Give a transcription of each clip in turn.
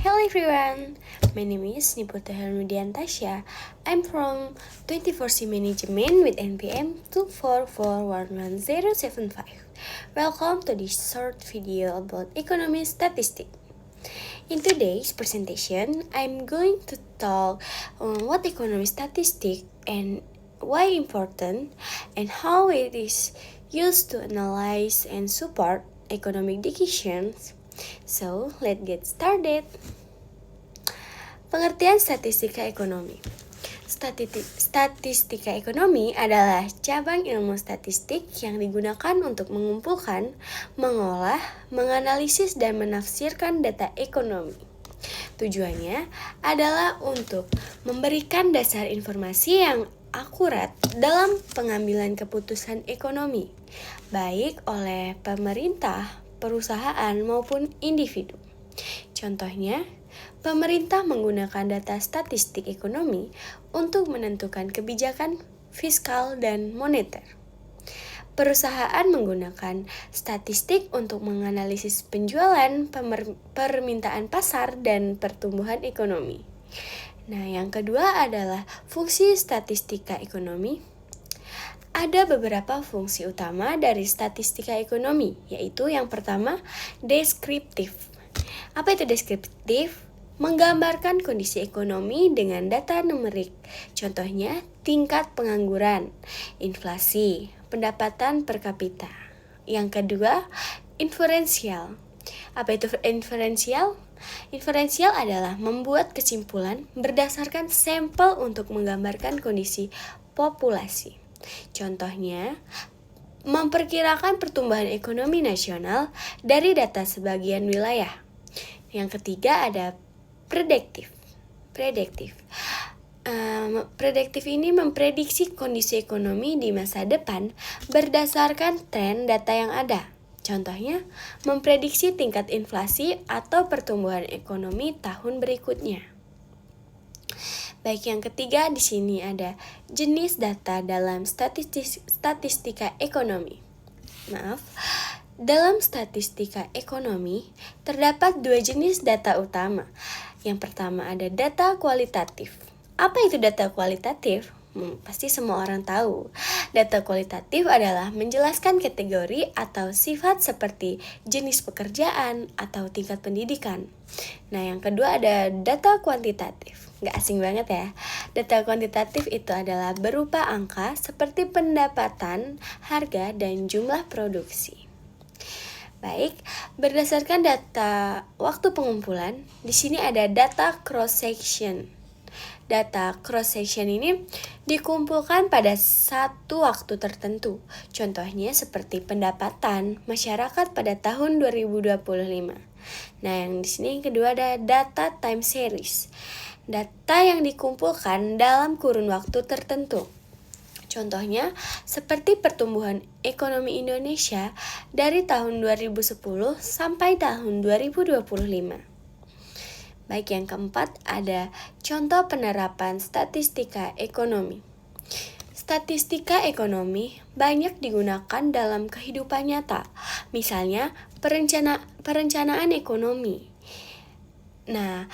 Hello everyone, my name is Niputa Helmudian Tasya. I'm from 24C Management with NPM 244111075. Welcome to this short video about economy statistics. In today's presentation, I'm going to talk on what economy statistics and why important and how it is used to analyze and support economic decisions. So, let's get started. Pengertian statistika ekonomi. Statistika ekonomi adalah cabang ilmu statistik yang digunakan untuk mengumpulkan, mengolah, menganalisis, dan menafsirkan data ekonomi. Tujuannya adalah untuk memberikan dasar informasi yang akurat dalam pengambilan keputusan ekonomi, baik oleh pemerintah, perusahaan, maupun individu. Contohnya, pemerintah menggunakan data statistik ekonomi untuk menentukan kebijakan fiskal dan moneter. Perusahaan menggunakan statistik untuk menganalisis penjualan, permintaan pasar, dan pertumbuhan ekonomi. Nah, yang kedua adalah fungsi statistika ekonomi. Ada beberapa fungsi utama dari statistika ekonomi, yaitu yang pertama, deskriptif. Apa itu deskriptif? Menggambarkan kondisi ekonomi dengan data numerik. Contohnya, tingkat pengangguran, inflasi, pendapatan per kapita. Yang kedua, inferensial. Apa itu inferensial? Inferensial adalah membuat kesimpulan berdasarkan sampel untuk menggambarkan kondisi populasi. Contohnya, memperkirakan pertumbuhan ekonomi nasional dari data sebagian wilayah. Yang ketiga ada prediktif. Prediktif ini memprediksi kondisi ekonomi di masa depan berdasarkan tren data yang ada. Contohnya, memprediksi tingkat inflasi atau pertumbuhan ekonomi tahun berikutnya. Baik, yang ketiga di sini ada jenis data dalam statistika ekonomi. Dalam statistika ekonomi terdapat dua jenis data utama. Yang pertama ada data kualitatif. Apa itu data kualitatif? Pasti semua orang tahu. Data kualitatif adalah menjelaskan kategori atau sifat seperti jenis pekerjaan atau tingkat pendidikan. Nah, yang kedua ada data kuantitatif. Nggak asing banget ya. Data kuantitatif itu adalah berupa angka seperti pendapatan, harga, dan jumlah produksi. Baik, berdasarkan data waktu pengumpulan, di sini ada data cross-section. Data cross-section ini dikumpulkan pada satu waktu tertentu. Contohnya seperti pendapatan masyarakat pada tahun 2025. Nah, yang di sini yang kedua ada data time series. Data yang dikumpulkan dalam kurun waktu tertentu. Contohnya seperti pertumbuhan ekonomi Indonesia dari tahun 2010 sampai tahun 2025. Baik, yang keempat ada contoh penerapan statistika ekonomi. Statistika ekonomi banyak digunakan dalam kehidupan nyata. Misalnya perencanaan ekonomi. Nah,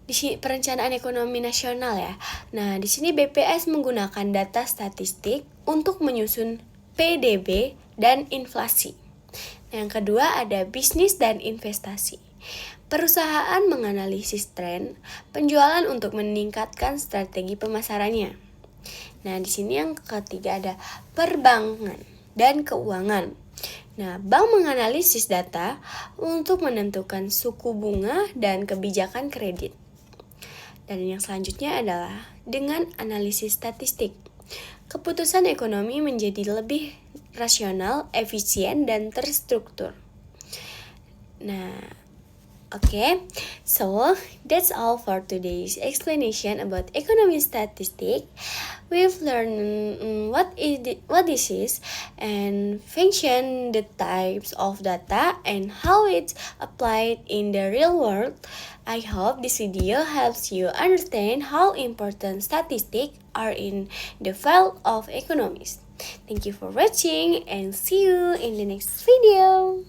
di sini perencanaan ekonomi nasional ya. Nah, di sini BPS menggunakan data statistik untuk menyusun PDB dan inflasi. Yang kedua ada bisnis dan investasi. Perusahaan menganalisis tren penjualan untuk meningkatkan strategi pemasarannya. Nah, di sini yang ketiga ada perbankan dan keuangan. Nah, bank menganalisis data untuk menentukan suku bunga dan kebijakan kredit. Dan yang selanjutnya adalah dengan analisis statistik. Keputusan ekonomi menjadi lebih rasional, efisien, dan terstruktur. Nah, okay, so that's all for today's explanation about economic statistics. We've learned what this is and function, the types of data, and how it's applied in the real world. I hope this video helps you understand how important statistics are in the field of economics. Thank you for watching and see you in the next video.